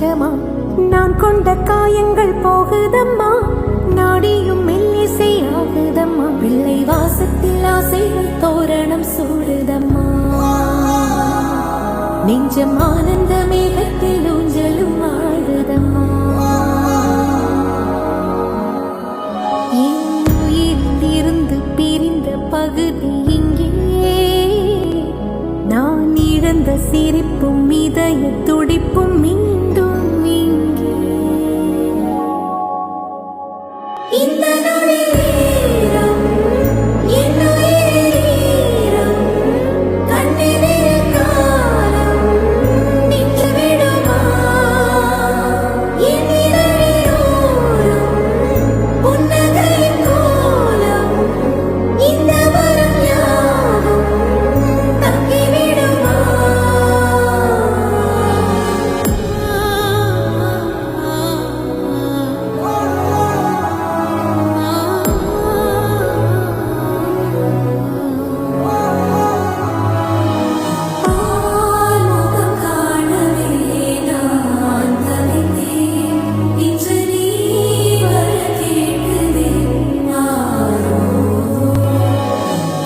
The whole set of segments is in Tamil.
நிஜமா நான் கொண்ட காயங்கள் போகுதம்மா நாடியும் மெல்லிசை ஆகுதம்மா பிள்ளை வாசத்தில் ஆசைகள் தோரணம் சூடுதம்மா நெஞ்சம் ஆனந்த மேகத்தில் ஊஞ்சலும் ஆடுதம்மா என் உயிரிலிருந்து பிரிந்த பகுதி இங்கே நான் இழந்த சிரிப்பும் இதய துடிப்பும் மீண்டும் இங்கே இந்த நொடிநேரம் என் உயிரிலும் கண்ணிலே காலம் நின்று விடுமா என் இதழிலோரம் புன்னகை கோலம் இந்த வரம் யாவும் தங்கிவிடுமா ஆன்முகம் காணவே நான் தவித்தேன் இன்று நீ வர கேட்குதேன் ஆரோ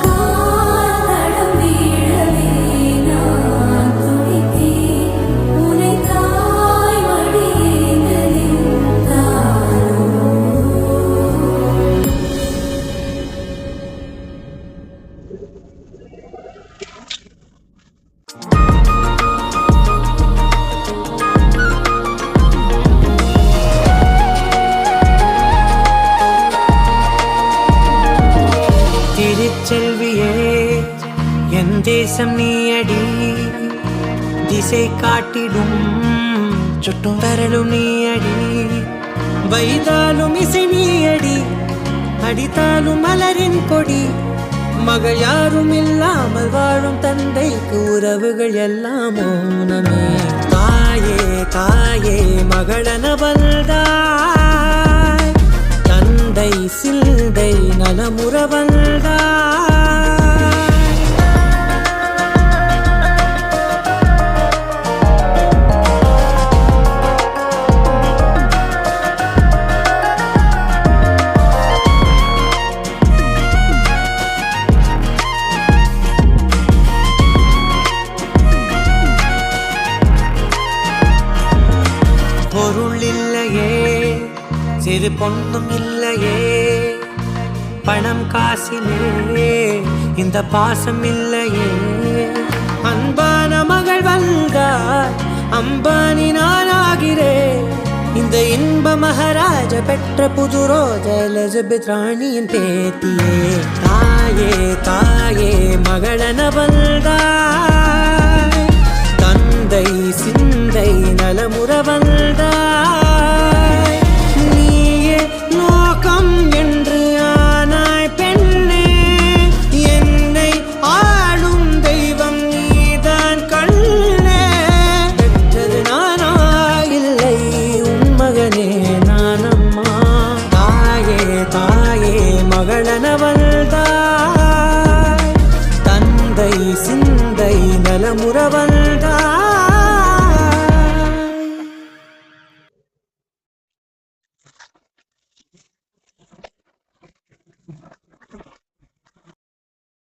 காதடம் வீழவே நான் துடித்தேன் உனை தாய் மடியேந்தலின் தாரோ திருச்செல்வியே என் தேசம் நீயடி திசை காட்டிடும் சுட்டும் வரலும் நீயடி வைதாலும் இசை நீயடி அடித்தாலும் மலரின் கொடி மகள் யாரும் இல்லாமல் வாழும் தந்தைக்கு உறவுகள் எல்லாம் மௌனமே தாயே தாயே மகளன வந்தாய் தந்தை சிந்தை நலமுற வந்தாய் பொருள் இல்லையே சிறு பொண்ணும் இல்லையே பணம் காசிலே இந்த பாசம் இல்லையே அன்பான மகள் வந்தார் அம்பானி நானாகிறேன் இந்த இன்ப மகாராஜ பெற்ற புது ரோஜ எலிசபெத் ராணியின் பேத்தியே தாயே தாயே மகளன வந்தாய் தந்தை சிந்தை நலமுற வந்தாய் நீயே நோக்கம் என்று ஆனாய் பெண்ணே என்னை ஆளும் தெய்வம் நீதான் கண்ணே பெற்றது நானா இல்லை உன் மகனே நானம்மா தாயே தாயே மகளன வந்தாய் தந்தை சிந்தை நலமுற வந்தாய்